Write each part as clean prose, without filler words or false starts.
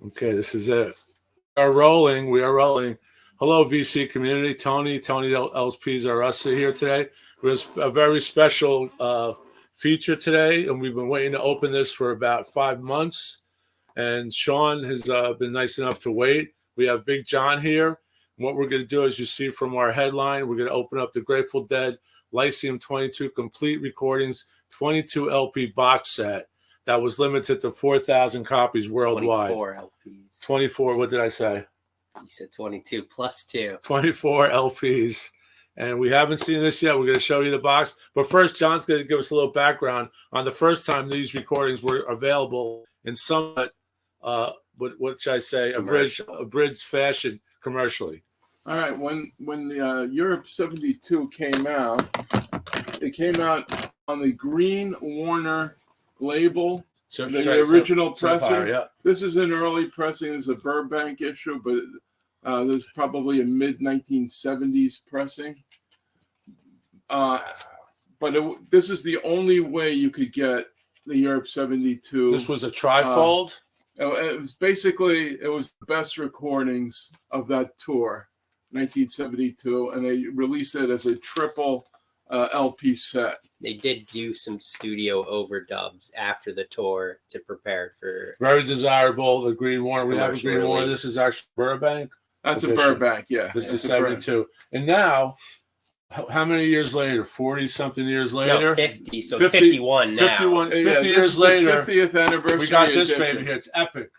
Okay, this is it. We are rolling. We are rolling. Hello, VC community. Tony LSPs are us here today. It was a very special feature today, and we've been waiting to open this for about 5 months. And Sean has been nice enough to wait. We have Big John here. And what we're going to do, as you see from our headline, we're going to open up the Grateful Dead Lyceum 22 Complete Recordings 22 LP box set that was limited to 4,000 copies worldwide. 24 LPs. 24, what did I say? You said 22 plus 2. 24 LPs. And we haven't seen this yet. We're going to show you the box. But first, John's going to give us a little background on the first time these recordings were available in somewhat, what should I say, abridged fashion commercially. All right. When the Europe 72 came out, it came out on the Green Warner label, the original pressing. Yeah. This is an early pressing. This is a Burbank issue, but there's probably a mid-1970s pressing. But this is the only way you could get the Europe 72. This was a trifold? It was basically, it was the best recordings of that tour, 1972, and they released it as a triple LP set. They did do some studio overdubs after the tour to prepare for. Very desirable. The Green Warner. We have a Green Warner. This is actually Burbank. That's a Burbank, yeah. This is 72. And now, how many years later? 40-something years later? No, 50. So 50, it's 51 now. 50 years later. 50th anniversary. We got this edition. baby here. It's epic.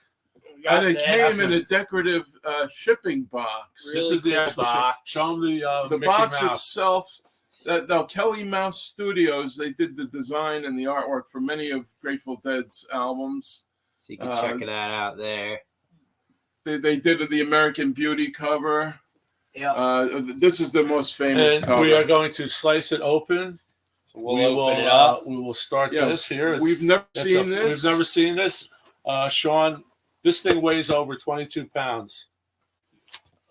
And it came in a decorative shipping box. Really this is the actual box. Show them the Mickey box Mouse. Itself. Now, Kelly Mouse Studios, they did the design and the artwork for many of Grateful Dead's albums. So you can check that out there. They did the American Beauty cover. Yeah. This is the most famous cover. We are going to slice it open. So we'll open it up. We will start this here. We've never seen this. We've never seen this. Sean, this thing weighs over 22 pounds.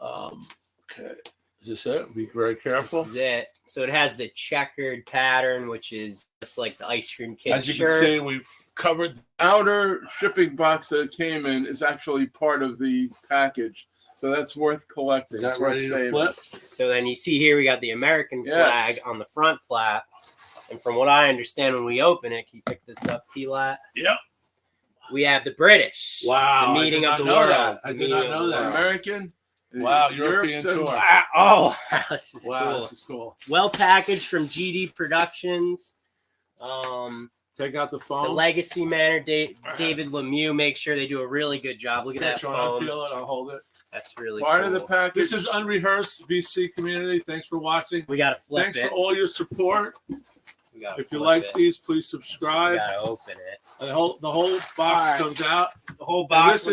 Okay. Is this it? Be very careful. This is it. So it has the checkered pattern, which is just like the ice cream kid As you can see, we've covered. The outer shipping box that it came in is actually part of the package. So that's worth collecting. Is that ready to flip? So then you see here we got the American flag on the front flap. And from what I understand, when we open it, can you pick this up, T-Lat? Yep. We have the British. Wow. The meeting of the world. I did not know that. American. Wow, European tour. Oh, this is cool. This is cool. Well packaged from GD Productions. Take out the phone. The Legacy Manor, David Lemieux. Make sure they do a really good job. Look at that phone. I'll peel it. I'll hold it. That's really part cool. of the package. This is Unrehearsed VC community. Thanks for watching. We got to flip Thanks it. for all your support. If you like these, please subscribe. We got to open it. And the whole box comes out. The whole box.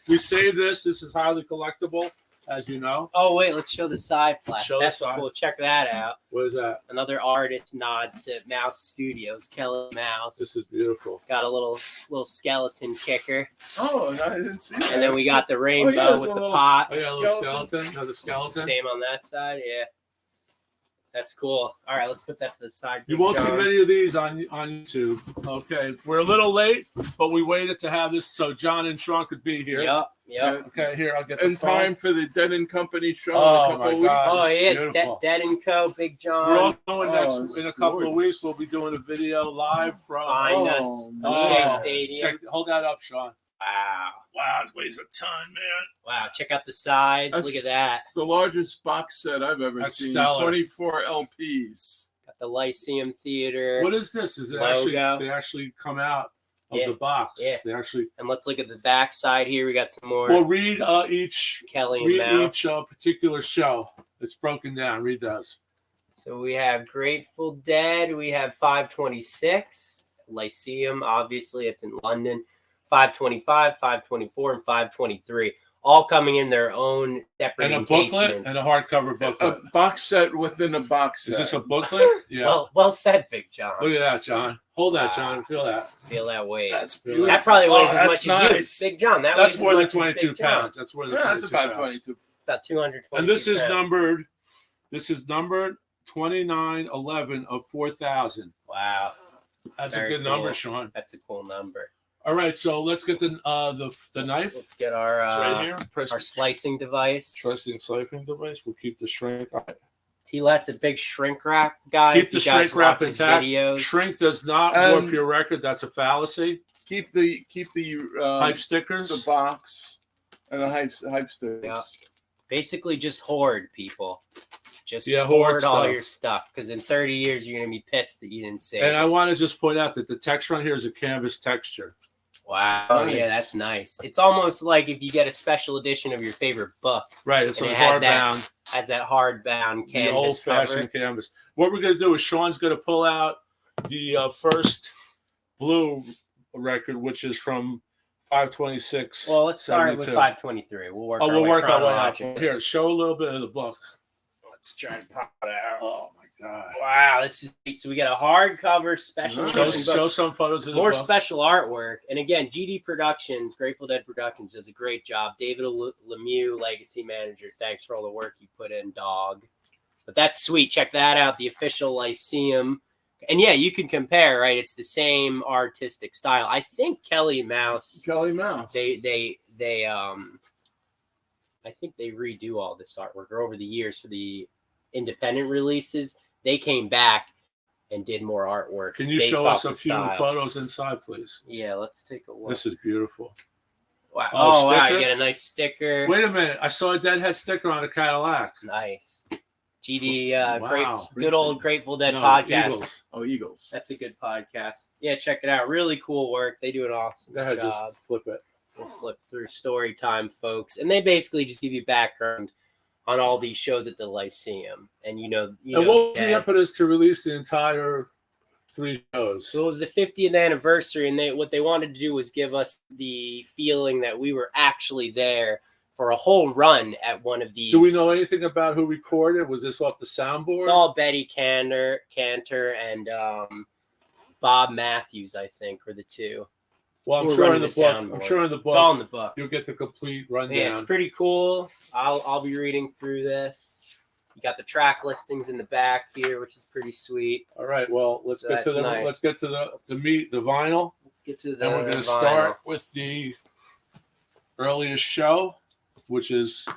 We saved this. This is highly collectible, as you know. Oh, wait. Let's show the side flash. That's cool. Check that out. What is that? Another artist nod to Mouse Studios, Kelly Mouse. This is beautiful. Got a little skeleton kicker. Oh, I didn't see that. And then we got the rainbow with the pot. Oh, yeah, a little skeleton. Another skeleton. Same on that side, yeah. That's cool. All right, let's put that to the side. You won't see many of these on YouTube. Okay, we're a little late, but we waited to have this so John and Sean could be here. Yep. Okay, here, I'll get the in time for the Dead and Company show in a couple of weeks. Oh, yeah, Dead and Co, Big John. We're all going in a couple of weeks. We'll be doing a video live from Shea Stadium. Hold that up, Sean. Wow, it weighs a ton, man. Wow, check out the sides. Look at that. The largest box set I've ever seen. Stellar. 24 LPs. Got the Lyceum Theater. What is this? Is it they actually come out of the box? Yeah. They actually. And let's look at the back side here. We got some more. Well, read each Kelly and Mouse. Each particular show. It's broken down. Read those. So we have Grateful Dead. We have 526 Lyceum. Obviously, it's in London. 525, 524, and 523, all coming in their own separate and a booklet and a hardcover booklet. A box set within a box set. Is this a booklet? Yeah. Well said, Big John. Look at that, John. Hold that, John. Feel that. Feel that weight. That's beautiful. That probably weighs as much as you. Big John. That's more than 22 pounds. That's more than 22 that's about 22. It's about 220. And this is numbered. This is numbered 2911 of 4,000. Wow. That's a good number, Sean. That's a cool number. All right, so let's get the knife. Let's get our It's right here. Press our slicing device. Trusting slicing device. We'll keep the shrink. All right. T-Let's a big shrink wrap guy. Keep the shrink wrap intact. Videos. Shrink does not warp your record. That's a fallacy. Keep the Hype stickers. the box, and the hype stickers. Yeah. Basically, just hoard, people. Just hoard all stuff. your stuff, because in 30 years you're gonna be pissed that you didn't save. And I want to just point out that the texture on here is a canvas texture. Wow. Nice. Yeah, that's nice. It's almost like if you get a special edition of your favorite book. Right. It's And a it has hardbound. Has that hardbound The canvas old-fashioned cover. canvas. What we're going to do is Sean's going to pull out the first blue record, which is from 526. Well, let's start with 72. 523. We'll work. We'll work our way out. chronologically. Here, show a little bit of the book. Let's try and pop it out. Oh my God! Wow, this is neat. So we got a hardcover special edition book. Show some photos of the More book. special artwork. And again, GD Productions, Grateful Dead Productions, does a great job. David Lemieux, Legacy Manager, thanks for all the work you put in, dog. But that's sweet. Check that out, the official Lyceum. And yeah, you can compare, right? It's the same artistic style. I think Kelly Mouse. I think they redo all this artwork over the years for the independent releases. They came back and did more artwork. Can you show us a few photos inside, please? Yeah, let's take a look. This is beautiful. Wow. Oh, Wow, sticker? you get a nice sticker. Wait a minute. I saw a Deadhead sticker on a Cadillac. Nice. GD, Wow. good old Grateful Dead No, podcast. Eagles. Oh, Eagles. That's a good podcast. Yeah, check it out. Really cool work. They do an awesome Go ahead, job. just flip it. We'll flip through story time, folks. And they basically just give you background on all these shows at the Lyceum. And you know And what was the impetus to release the entire 3 shows? So it was the 50th anniversary, and what they wanted to do was give us the feeling that we were actually there for a whole run at one of these. Do we know anything about who recorded? Was this off the soundboard? It's all Betty Cantor and Bob Matthews, I think, were the two. Well, I'm We're sure in running the the book. soundboard. I'm sure in the It's all in book the book. you'll get the complete rundown. Yeah, it's pretty cool. I'll be reading through this. You got the track listings in the back here, which is pretty sweet. All right. Well, let's get to the nice. let's get to the meat, the vinyl. Let's get to the. Then we're going to vinyl. start with the earliest show, which is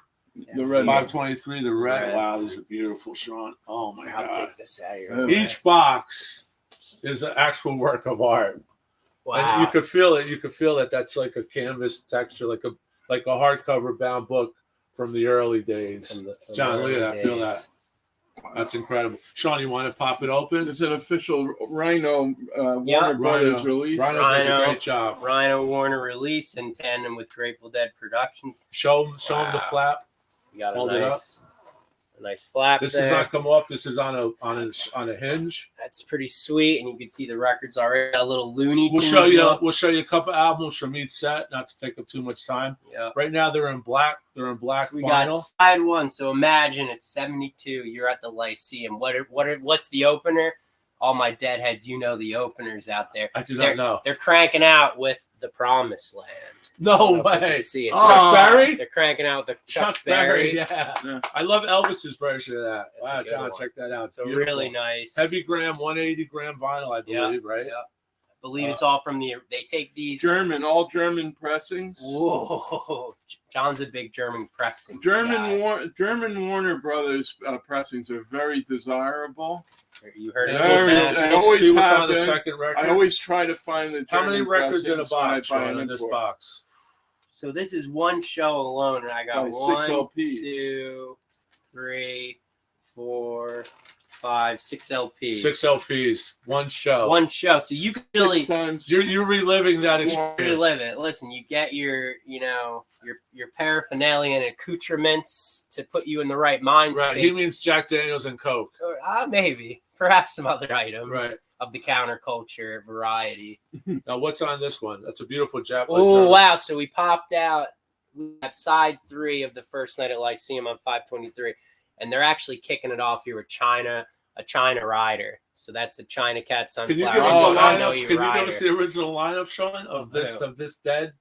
The red 523, the red. Red. Wow, these are beautiful, Sean. Oh my I'll God! take this out here. Oh, Each box is an actual work of art. Wow. And you could feel it. You could feel that that's like a canvas texture, like a hardcover bound book from the early days. From John, the look at that. early Feel days. that. That's incredible. Sean, you want to pop it open? It's an official Rhino Yeah. Warner Brothers Rhino. release. Rhino does a Rhino. great job. Rhino Warner release in tandem with Grateful Dead Productions. Show them the Wow. flap. You got Hold a it up. nice flap This there. does not come off. This is on a hinge. That's pretty sweet, and you can see the records already. A little Looney We'll Tunes show you. look. We'll show you a couple albums from each set. Not to take up too much time. Yeah. Right now they're in black. They're in black So we got vinyl. side one. So imagine it's 72. You're at the Lyceum. What's the opener? All my deadheads, you know the openers out there. I do not know. They're cranking out with The Promised Land. I No don't know if you way. can see it. Chuck Berry. They're cranking out with the Chuck Berry. Yeah. I love Elvis's version of that. That's a Wow, good John, one. check that out. So Beautiful. really nice. Heavy gram, 180 gram vinyl, I Yeah, believe, right? yeah. I believe it's all from they take these. All German pressings. Whoa, John's a big German pressing guy. German Warner Brothers pressings are very desirable. You heard it. I always see what's on the have been. second record. I always try to find the How German many records in a pressings when I box, buy Sean, an in this import. box? So this is one show alone, and I got 6 1, LPs. 2, 3, 4, 5, 6 LPs. 6 LPs, one show. One show. So you can really 6 times. You're reliving that experience. relive it. Listen, you get your paraphernalia and accoutrements to put you in the right mind Right. space. He means Jack Daniels and Coke. Or, maybe, perhaps some other items Right. of the counterculture variety. Now, what's on this one? That's a beautiful Japanese. Oh wow! So we popped out. We have side 3 of the first night at Lyceum on 523, and they're actually kicking it off here with a China Rider. So that's a China Cat Can you Sunflower. give us Oh, the I know lineup? you, Can you Rider. give us the original lineup, Sean, of this who? of this dead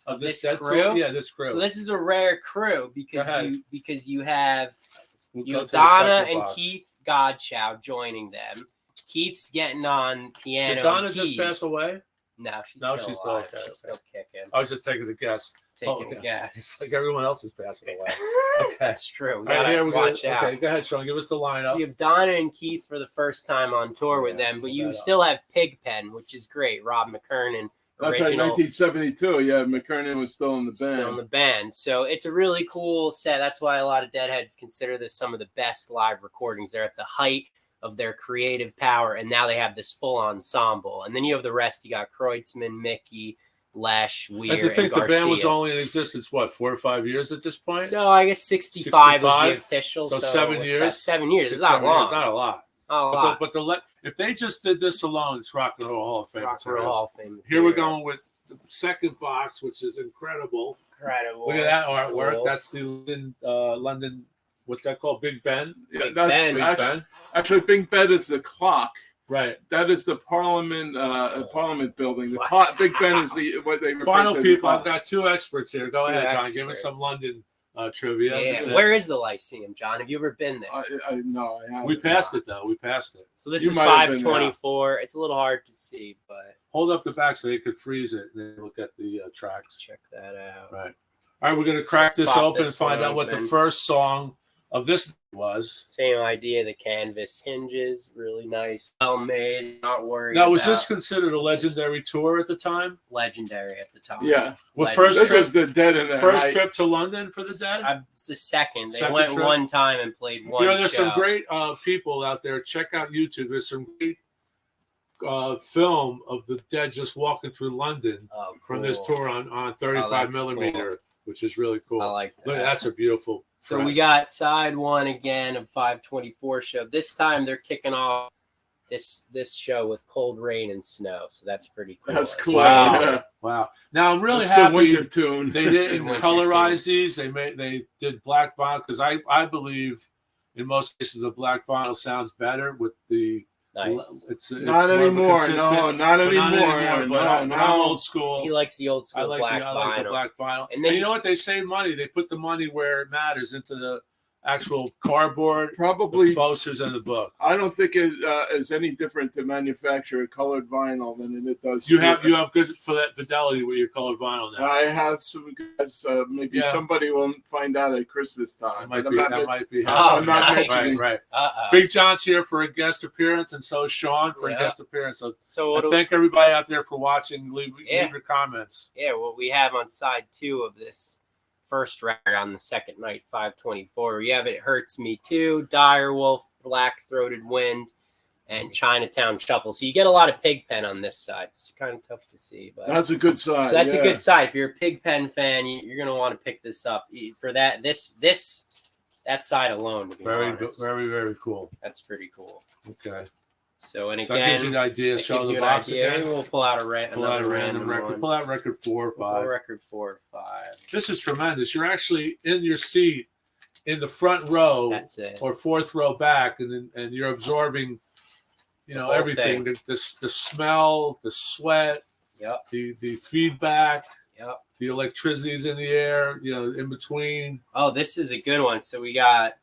of this dead crew? too? Yeah, this crew. So this is a rare crew Go ahead. because you have We'll you go have to the Donna second and box. Keith Godchow joining them. Keith's getting on piano. Did Donna and just keys. pass away? No, she's No, still she's still alive. okay. She's still kicking. I was just taking a guess. Taking a It's guess. like everyone else is passing away. Okay. That's true. We All right, gotta here we go. watch out. Okay, go ahead, Sean. Give us the lineup. So you have Donna and Keith for the first time on tour with them, but you still have Pigpen, which is great. Rob McKernan, That's right, 1972. Yeah, McKernan was still in the band. Still in the band. So it's a really cool set. That's why a lot of Deadheads consider this some of the best live recordings. They're at the height of their creative power, and now they have this full ensemble. And then you have the rest. You got Kreutzmann, Mickey, Lesh, Weir, And to think the Garcia. band was only in existence, what, 4 or 5 years at this point? So I guess 65 was the official. So 7 years. That? 7 years. 6, It's not 7 long. years, not a lot. Not a lot. But if they just did this alone, it's Rock and Roll Hall of Fame. Rock and Roll Hall of Fame. Here we're going with the second box, which is incredible. Incredible. Look at that artwork. Cool. That's the London. What's that called? Big Ben. Yeah, Big that's Ben. Big Ben. Actually, Big Ben is the clock. Right. That is the Parliament building. Big Ben is what they refer Final to. people. I've got 2 experts here. Go ahead, John. experts. Give us some London trivia. Yeah. Where is the Lyceum, John? Have you ever been there? No, I haven't. We passed it though. We passed it. So this You is might have been 524. It's a little hard to see, but Hold up the back so they could freeze it and then look at the tracks. check that out. Right. All right, we're gonna crack Let's this pop open this and find one out what the open. first song of this was. Same idea. The canvas hinges, really nice, well made. Not worried. Now, was about this considered a legendary tour at the time? legendary at the time? Yeah. Well, Legendary. This was the Dead in the first Height. trip to London for the Dead. It's the second. They Second went trip? one time and played one. You know, there's show. some great people out there. Check out YouTube. There's some great film of the Dead just walking through London from this cool. tour on 35 millimeter, cool. which is really cool. I like that. Look, that's a beautiful. So press. we got side one again of 524 show. This time they're kicking off this show with Cold Rain and Snow. So that's pretty cool. That's cool. Wow. Yeah. Wow. Now I'm really That's a good happy winter tune. they didn't Winter colorize these. They did black vinyl because I believe in most cases the black vinyl sounds better with the. Nice. It's Not more of a anymore. consistent- No, not anymore. But I'm old school. He likes the old school I like black the vinyl. black vinyl. And And, then you know what? They save money. They put the money where it matters into the actual cardboard, Probably. the posters, and the book. I don't think it is any different to manufacture colored vinyl than it does. You have good for that fidelity with your colored vinyl now. I have some guys. Maybe Yeah. somebody will find out at Christmas time. That but might be. Oh, I'm not nice. mentioning. Right. Uh-oh. Big John's here for a guest appearance, and so is Sean for Yeah. a guest appearance. So So thank everybody out there for watching. Leave your comments. what we have on side 2 of this first record on the second night, 524. We have It Hurts Me Too, Direwolf, Black Throated Wind, and Chinatown Shuffle. So you get a lot of Pigpen on this side. It's kind of tough to see, but That's a good side. so that's yeah. a good side. If you're a Pigpen fan, you're going to want to pick this up for that. That side alone. To be Very, honest. very, very cool. That's pretty cool. Okay. So and So that gives you again, an idea. it Show gives the you an box idea. again. Maybe we'll pull out Pull out a random record. one. Pull out record 4 or 5. Record 4 or 5. This is tremendous. You're actually in your seat in the front row That's it. or 4th row back, and you're absorbing, The whole everything. thing. The smell, the sweat, Yep. the feedback, Yep. the electricity's in the air, in between. Oh, this is a good one. So we got,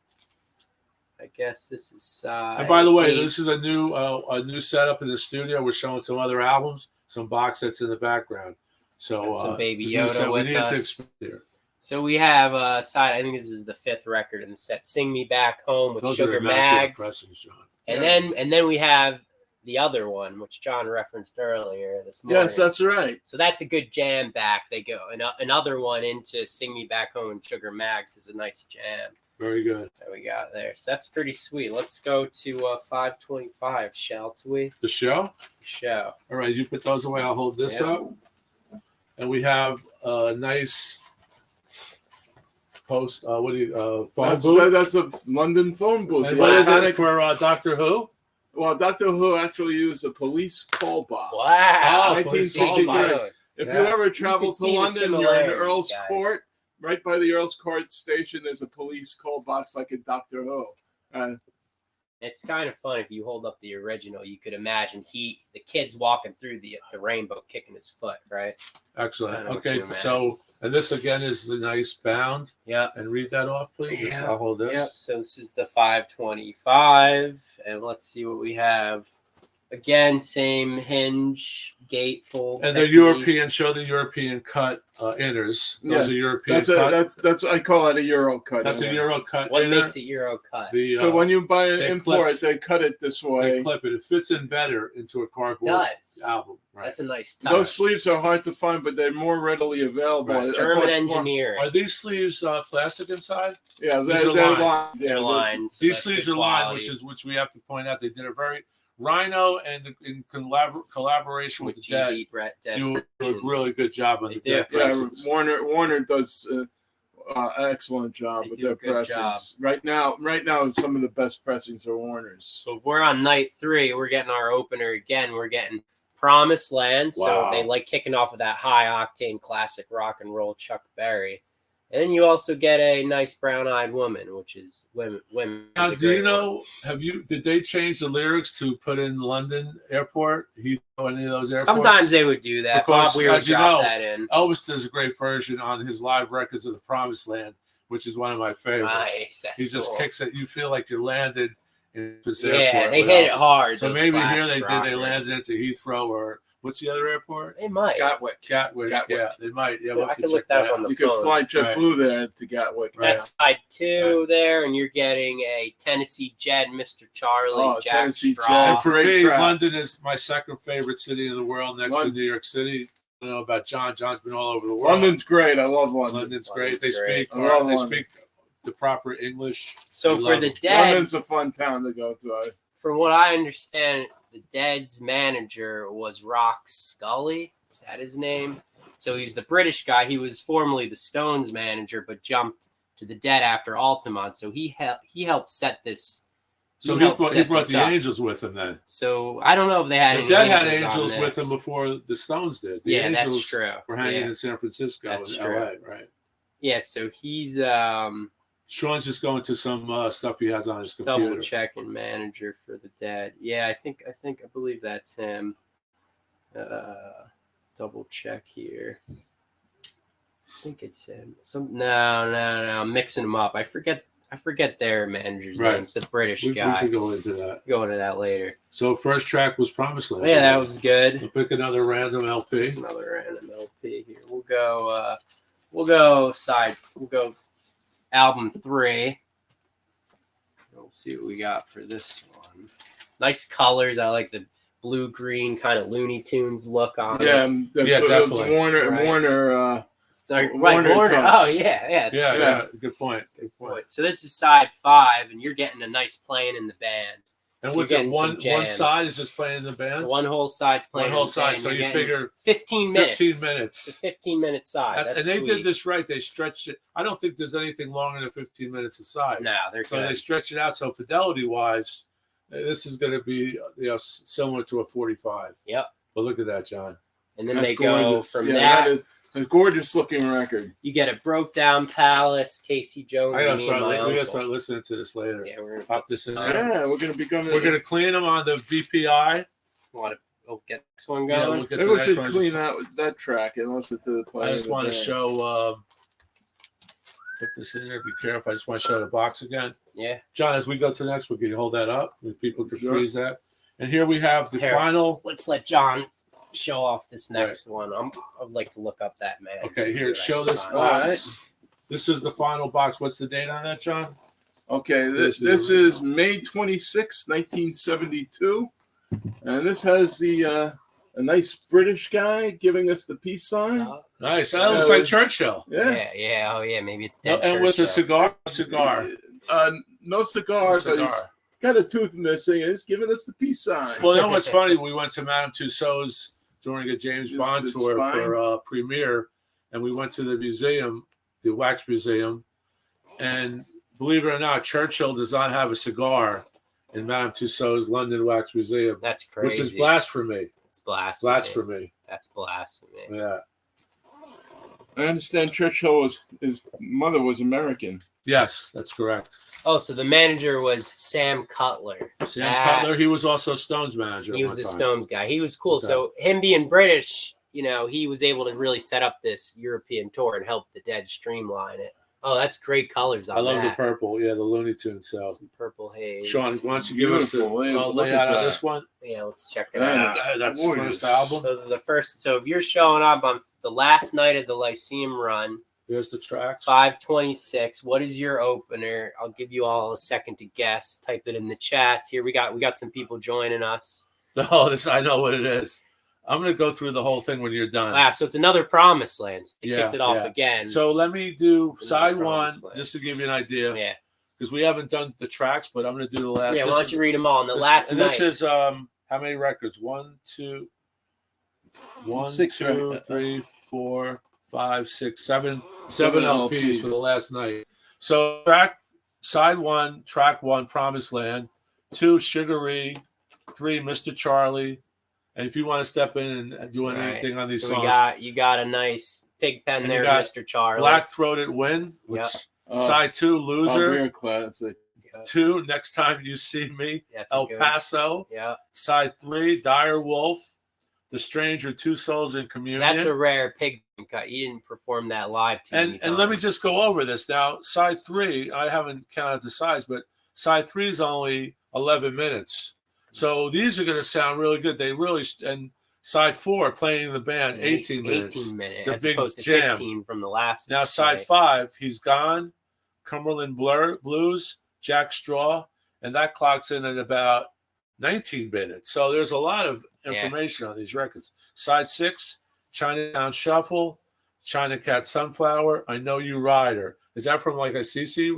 I guess this is. And by the way, 8. this is a new setup in the studio. We're showing some other albums, some box sets in the background. So Got some Baby this new Yoda set we with need us. to expand here. So we have side. I think this is the 5th record in the set. Sing Me Back Home with Those Sugar are immaculate Mags, pressings, John. and then we have the other one, which John referenced earlier this morning. Yes, that's right. So that's a good jam back. They go another one into Sing Me Back Home and Sugar Mags is a nice jam Very good. that we got there. So that's pretty sweet. Let's go to 525, shall we? The show? Show. All right, you put those away. I'll hold this Yep. up. And we have a nice post. Phone booth? That's a London phone booth. And The what is iconic- it for Doctor Who? Well, Doctor Who actually used a police call box. Wow. Oh, 1963. If you Yeah. ever travel You to can see the London, you're in similarities, Earl's guys. Court. Right by the Earl's Court station, there's a police call box like in Doctor Who. It's kind of fun if you hold up the original. You could imagine the kid's walking through the rainbow, kicking his foot, right? Excellent. Kind of what Okay, you imagine. so, and this again is the nice bound. Yep. And read that off, please. Yeah. I'll hold this. Yep. So this is the 525, and let's see what we have. Again, same hinge gatefold. And the European, show the European cut inners. Those are European cut. That's I call it a Euro cut. That's a Euro cut. What makes it Euro cut? But when you buy an import, they cut it this way. They clip it. It fits in better into a cardboard album. Right. That's a nice touch. Those sleeves are hard to find, but they're more readily available. Right. German engineering. Are these sleeves plastic inside? Yeah, they're lined. They're lined. So these sleeves are lined, which we have to point out. They did a very Rhino and in collaboration with the Dead do a really good job on the Dead presses. Warner does excellent job with their pressings. Right now, some of the best pressings are Warner's. So if we're on night 3, we're getting our opener again. We're getting Promised Land. So they like kicking off with that high octane classic rock and roll Chuck Berry. And then you also get a nice brown-eyed woman, which is women. Now, do you know? Did they change the lyrics to put in London Airport? Any of those airports? Sometimes they would do that. Because, Bob Weir dropped that in. Elvis does a great version on his live records of the Promised Land, which is one of my favorites. Nice. That's he just cool. kicks it. You feel like you landed in this airport. Yeah, they hit it hard. So maybe here they did. They landed into Heathrow or. What's the other airport? They might. Gatwick. Yeah, they might. Yeah, we'll I can look that up on the phone. You can fly JetBlue there to Gatwick. That's side 2 there, and you're getting a Tennessee Jet, Mr. Charlie, Jack Tennessee Straw. And for me, London is my second favorite city in the world, next to New York City. I don't know about John. John's been all over the world. London's great. I love London. London's great. They speak the proper English. So for the Dead, London's a fun town to go to. From what I understand, the Dead's manager was Rock Scully. Is that his name? So he's the British guy. He was formerly the Stones manager, but jumped to the Dead after Altamont. So he helped set this. So he brought the Angels with him then. So I don't know if they had. The Dead had Angels with him before the Stones did. The Angels that's true. Were hanging in San Francisco and LA, right? Yeah. So he's. Sean's just going to some stuff he has on his computer. Double checking manager for the Dead. Yeah, I believe that's him. Double check here. I think it's him. No. I'm mixing them up. I forget their manager's name. It's the British guy. We can go into that. Go into that later. So first track was Promised Land. Yeah, that was good. We'll pick another random LP. Another random LP here. We'll go album 3. We'll see what we got for this one. Nice colors. I like the blue-green kind of Looney Tunes look on it. Definitely. Warner. Warner. Oh, yeah. Good point. So this is side 5, and you're getting a nice playing in the band. And what's it? One side is just playing in the band? One whole side's playing in the band. So you figure 15 minutes. 15 minutes. The 15-minute side. And they did this right. They stretched it. I don't think there's anything longer than 15 minutes a side. No, they're so good. They stretch it out. So fidelity-wise, this is going to be similar to a 45. Yep. But look at that, John. And then they go from that. That is a gorgeous-looking record. You get a Broke Down Palace, Casey Jones. We gotta start listening to this later. Yeah, we're gonna pop this in there. Yeah, we're gonna clean them on the VPI. Want to get this one going? Maybe we should clean that track and listen to the play. I just want to show. Put this in there. Be careful. I just want to show the box again. Yeah, John. As we go to the next, we can hold that up. People can freeze that. And here we have the final. Let's let John show off this next one. I'd like to look up that man. Okay, here, show this box. Right. This is the final box. What's the date on that, John? Okay, this is May 26, 1972. And this has a nice British guy giving us the peace sign. Nice. That looks like Churchill. Yeah. Oh, yeah. Maybe it's dead. And with a cigar. No cigar, but he's got a tooth missing, and he's giving us the peace sign. Well, you know what's funny? We went to Madame Tussauds during a James Bond tour for premiere, and we went to the museum, the Wax Museum, and believe it or not, Churchill does not have a cigar in Madame Tussauds London Wax Museum. That's crazy. Which is blasphemy. It's blasphemy. Blasphemy. That's blasphemy. Yeah. I understand his mother was American. Yes, that's correct. Oh, so the manager was Sam Cutler. Cutler, he was also Stones manager. He was the Stones guy. He was cool. Okay. So him being British, he was able to really set up this European tour and help the Dead streamline it. Oh, that's great colors on I love that. the purple. Yeah, the Looney Tunes. So, Some purple haze. Sean, why don't you give us the Beautiful. Look layout at of that. this one? Yeah, let's check it That out. is That's gorgeous. first album. Those are the first. So if you're showing up on the last night of the Lyceum run, Here's the tracks. 526. What is your opener? I'll give you all a second to guess. Type it in the chats. Here we got some people joining us. Oh, this I know what it is. I'm gonna go through the whole thing when you're done. Ah, so it's another Promised Lands. They Yeah, kicked it off yeah. again. So let me do Another side one Promised Land. just to give you an idea, yeah, because we haven't done the tracks, but I'm gonna do the last. yeah. Why this don't is- you read them all? On the this- last and night. this is how many records? 1, 2, 6 3, 4, 5, 6, 7 Seven LPs for the LPs. last night. So side one, track 1, Promised Land. 2, Sugary. 3, Mr. Charlie. And if you want to step in and do anything on these so songs, you got a nice pig pen And there, you got Mr. Charlie. Black Throated Wind, which Yep. side 2, Loser. Real classic. 2, Next Time You See Me, That's a El good- Paso. Yeah, Side 3, Dire Wolf, The Stranger, Two Souls in so Communion. that's a rare pig cut. You didn't perform that live too many and let me times. just go over this now. Side 3, I haven't counted the sides, but side 3 is only 11 minutes. So these are going to sound really good. They really and side 4, playing the band, 18 minutes. 18 minutes, The as big opposed to jam. 15 from the last. Now side night. 5, He's Gone, Cumberland Blues, Jack Straw, and that clocks in at about 19 minutes. So there's a lot of information on these records. Side 6, Chinatown Shuffle, China Cat Sunflower, I Know You Rider. Is that from like a CC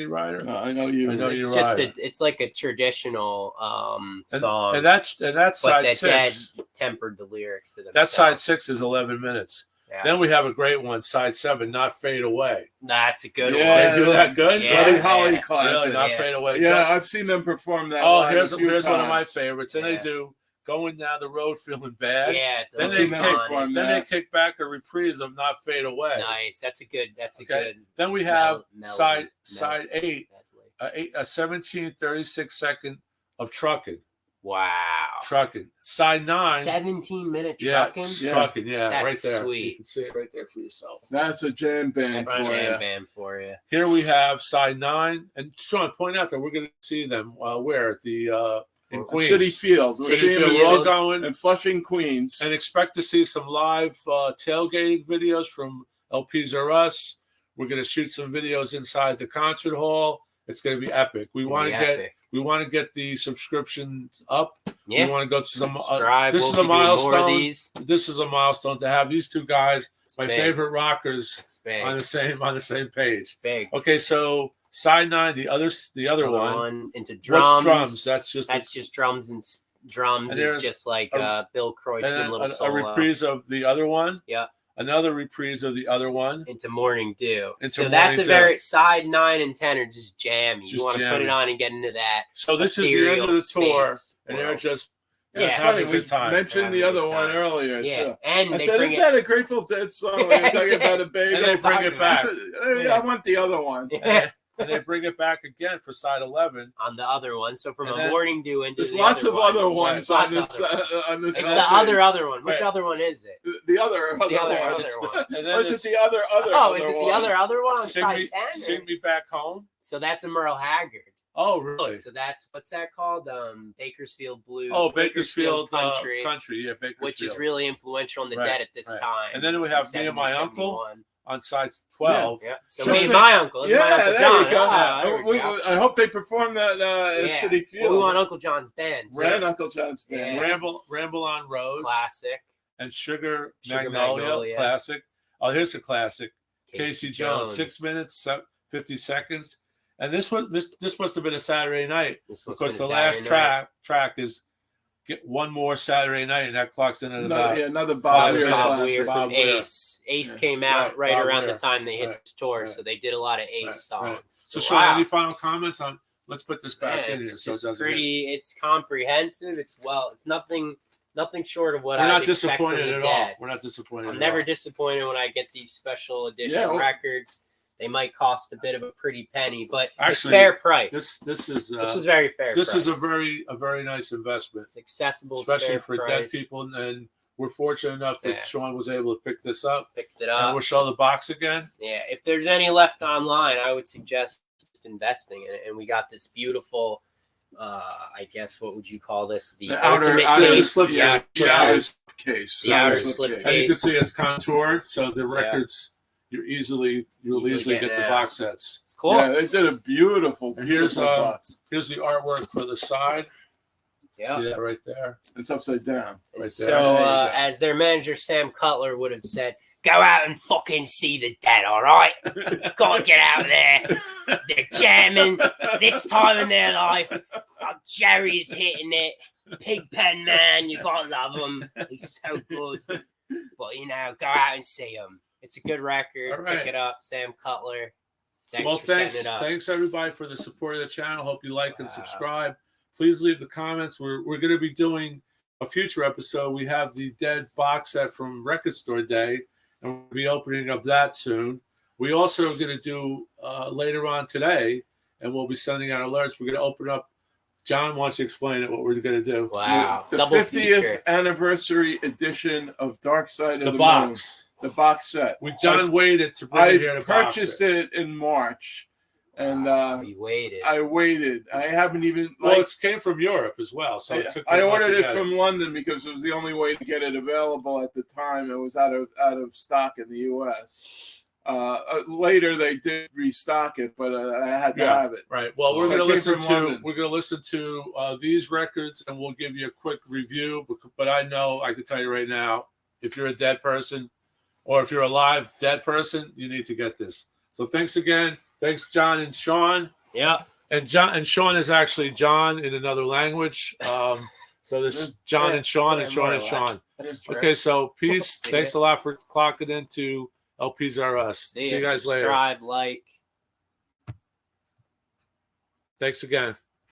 Rider? I know you. I know It's you're just right. it's like a traditional song, And that's but side that 6. Dad tempered the lyrics to them. That side 6 is 11 minutes. Yeah. Then we have a great one, side 7, Not Fade Away. That's a good Yeah, They do that good? Yeah. Buddy Holly yeah. classic. Really, Not Yeah. Fade Away. Yeah, I've seen them perform that. Oh, live here's a few one of my times. favorites. And Yeah. they do Going Down the Road Feeling Bad. Yeah, Then those they are kick on for it. him. Then Yeah. they kick back a reprise of Not Fade Away. Nice. That's a good. That's a Okay. good. Then we have Melody. side 8, a 17-36-second of Trucking. Wow. Trucking. Side 9. 17-minute Yeah, trucking. Trucking. Yeah, That's right there. sweet. You can see it right there for yourself. That's a jam band That's for a jam you. band for you. Here we have side 9, and Sean, point out that we're going to see them where at the in Queens, City Field. We're City seeing Field. them We're all in- going, in Flushing, Queens. and expect to see some live tailgating videos from LPs or Us. We're going to shoot some videos inside the concert hall. It's going to be epic. We want to get the subscriptions up. Yeah. We want to go to some. Subscribe. This We'll is a be doing more of milestone. these. This is a milestone to have these two guys, It's my big. favorite rockers, It's big. on the same page. It's big. Okay, so side 9, the other Another one. into drums. What's drums? That's just Just drums and drums. And Is there's just like a- Bill Kreutzmann and little a solo. reprise of the other one. Yeah. Another reprise of the other one. Into Morning Dew. Into So that's Morning a Dew. very side 9 and 10 are just jammy. Just You want to put jammy. it on and get into that. So this is the end of the ethereal tour, space and they're world. just Yeah. It's having funny. a We good time. mentioned Having the a other good one time. earlier, Yeah, too. and I they said, bring isn't it. that a Grateful Dead song? Yeah, When you're talking yeah. about a baby. And they bring it back. I said, I want the other one. and they bring it back again for side 11. On the other one, so from And a then Morning Dew into There's the lots other of one. other ones Lots on of this. other On this It's LP. the other one. Which Right. other one is it? The other The other one. one. It's one. and then Or is it it's the other Oh, is it one? the other one on Sing side me, 10? Sing Me Back Home? So that's a Merle Haggard. Oh, really? So that's what's that called? Bakersfield Blues. Oh, Bakersfield Country, Country. Yeah, Bakersfield. which is really influential on the Right, Dead at this right. time. And then we have in Me and My 70, Uncle 71. on side 12. Yeah. So Just me and like- my uncle. This is my Yeah, Uncle there John. you go. Ah, there we go. I hope they perform that at Yeah. City Field. Well, we want Uncle John's band. too. Ran Uncle John's band. Yeah. Ramble on Rose Classic. and Sugar Sugar Magnolia, Magnolia. classic. Oh, here's a classic. Casey Jones, 6 minutes, 50 seconds. And this must have been a Saturday night, This was because the been a last Saturday night. track is Get One More Saturday Night, and that clocks in at about Another Bob Bob Weir Weir. Bob classic. Weir Bob from Weir. Ace. Ace Yeah. came out right Bob around Weir. the time they hit Right. this tour, Right. so they did a lot of Ace Right. songs. Right. So, So, Sean, wow. any final comments on? Let's put this back Yeah, in here. it's So it just doesn't pretty. It's comprehensive. It's nothing short of what We're I not expect from disappointed the at Dead. all. We're not disappointed. I'm at never all. disappointed when I get these special edition Yeah, well- records. They might cost a bit of a pretty penny, but it's Actually, fair price. This is This was very fair. this is a price. very nice investment, It's accessible, especially it's for fair dead price. people, and we're fortunate enough that Sean was able to pick this up. Picked it up. And we'll show the box again. Yeah, if there's any left online, I would suggest just investing in it. And we got this beautiful, I guess, what would you call this? The outer case. slip case. The outer slip case. The outer slip case. And you can see it's contoured, so the records you'll easily get the box sets. It's cool. Yeah, they did a beautiful box. Here's the artwork for the side. Yeah, see that right there. It's upside down. Right there. So, as their manager Sam Cutler would have said, "Go out and fucking see the dead, all right? Gotta get out there. They're jamming this time in their life. Jerry's hitting it. Pigpen Man, you gotta love him. He's so good. But go out and see him. It's a good record. Right. Pick it up, Sam Cutler. Thanks setting it up. Thanks everybody for the support of the channel. Hope you like and subscribe. Please leave the comments. We're going to be doing a future episode. We have the Dead box set from Record Store Day, and we'll be opening up that soon. We also are going to do later on today, and we'll be sending out alerts. We're going to open up. John, why don't you explain it? What we're going to do? Wow, the double 50th feature. Anniversary edition of Dark Side of the box. Moon. The box set. John waited to bring it here. I purchased it in March, and you waited. I waited. I haven't even. Well, it came from Europe as well, so I ordered it from London because it was the only way to get it available at the time. It was out of stock in the U.S. Later they did restock it, but I had to have it. Right. Well, we're going to listen to these records, and we'll give you a quick review. But I know I can tell you right now, if you're a dead person, or if you're a live dead person, you need to get this. So thanks again. Thanks, John and Sean. Yeah. And Sean is actually John in another language. So this is John and Sean and Sean and Sean. Okay, so peace. Thanks a lot for clocking into LPs R Us. See you guys later. Subscribe, like. Thanks again.